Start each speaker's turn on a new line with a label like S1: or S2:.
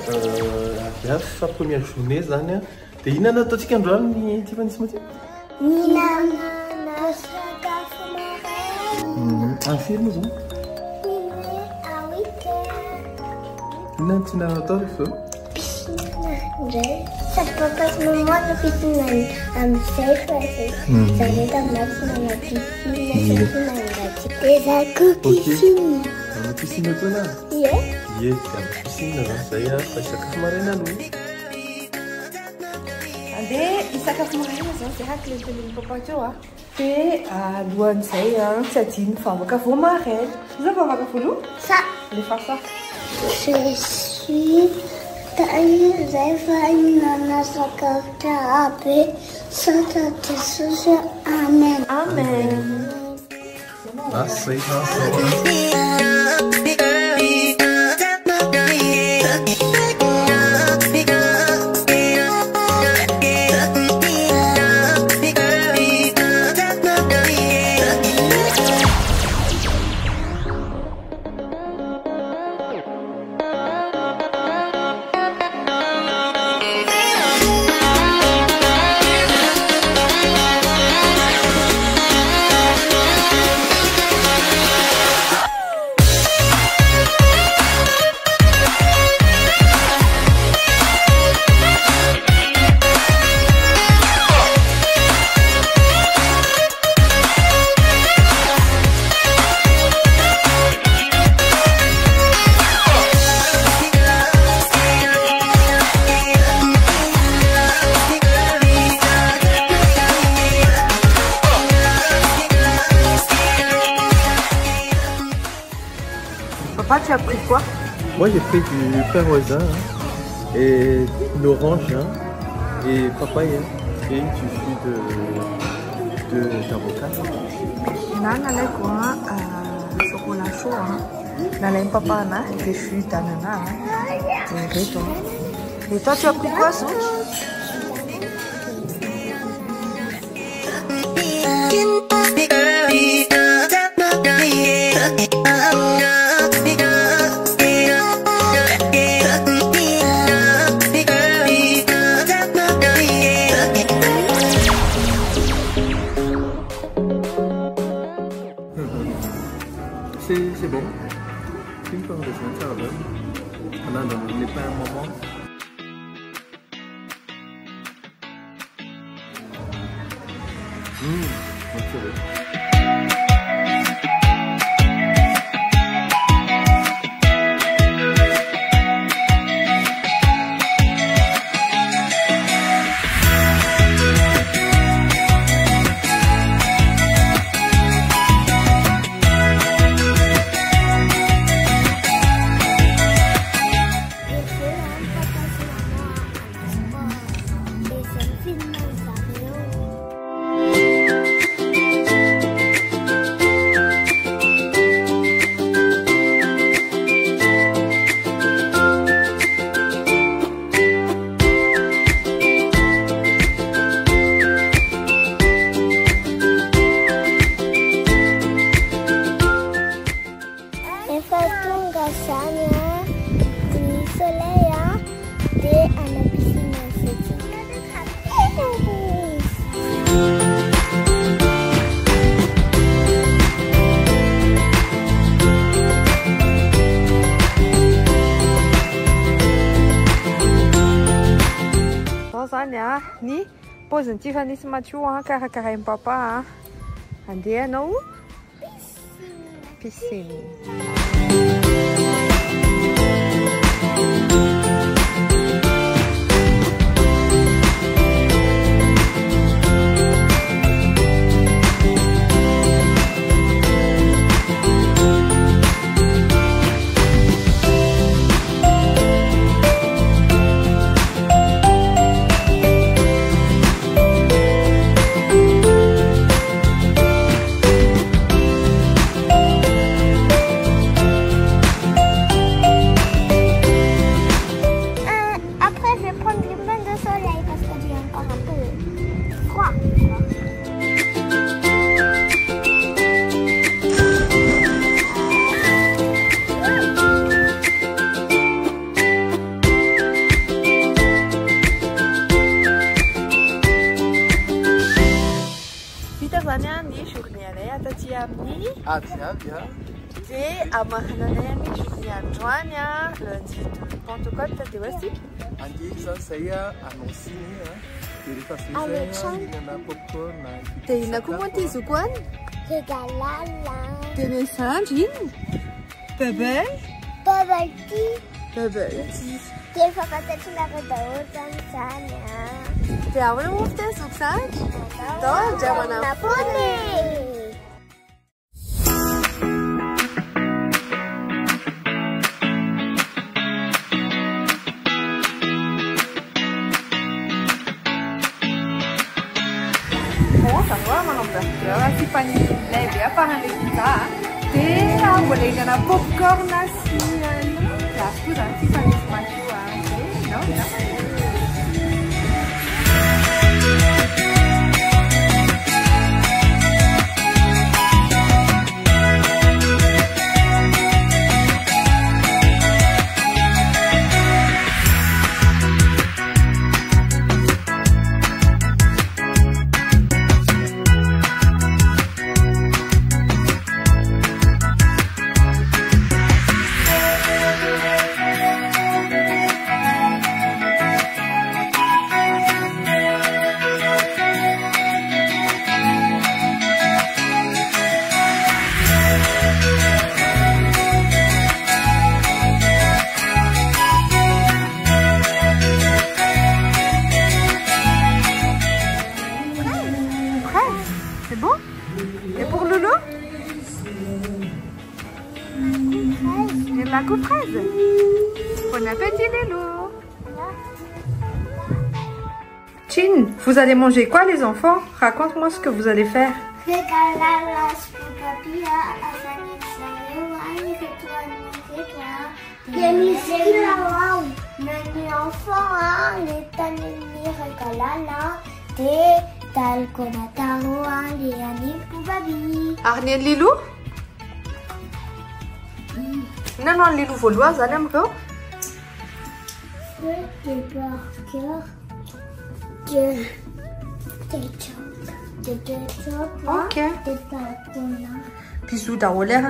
S1: Fa première journée zany dia inona ataontsika androany ny Tiffany Maty?
S2: Mihinana sakafo maraina.
S1: Any firy moa zany?
S2: À 8 heures.
S1: Inona tsy hinana atao rehefa zao?
S2: Piscina indray. Sady papas maman no piscina amin'izay fa zareo tamin'azy manana piscina satria mangatsy. Dia za koa piscine.
S1: Any piscine koa na?
S2: Ie.
S1: Ie, any piscine zany zay fa sakafo maraina aloha.
S3: Andeha hisakafo maraina zao zay hakilentelenin'ny papa teo a. Dia alohan'izay tsy adino mivavaka voamaray. Iza mivavaka voaloha?
S2: Ça.
S3: Alefa fa.
S2: Je suis taillée, j'ai failli nana sakafo be. Santa Jesus, amen.
S3: Amen.
S1: Nossa, aí
S3: Papa, tu as pris quoi?
S1: Moi j'ai pris du pain raisin et une orange et papaye et une tufu d'avocat.
S3: Nalai quoi chocolat chaud. Nalai papa des jus d'ananas. Et toi, tu as pris quoi, Souk?
S1: C'est bon. Une part de ça va. On a les pains à maman. C'est bon.
S3: Ny paozin'ny Tiffany sy Mathieu karakarain'ny papa andeha anao piscine. Amni.
S1: Ah, viens.
S3: Et à Mahananani, Joania, lundi de Pentecôte, t'as aussi?
S1: Andi, saya annoncé,
S3: T'es une accoumontée, c'est quoi?
S2: C'est galala.
S3: T'es une Saint-Jean? Bébé? Bébé.
S2: T'es pas peut-être une arrêt comme ça,
S3: T'es à où on fait ça, ça? Donc, j'ai mon appel. Si pani leve a parang kita, te wala na popcorn na si la scusa si pani smachiwa, no? C'est bon? Et pour Lolo? Et la coupe fraise. Bon appétit, Lolo. Chin, vous allez manger quoi les enfants? Raconte-moi ce que vous allez faire. Arnel Lilou? Non, Lilou, vaudois, allez encore? Ok. Bisous, t'as l'air.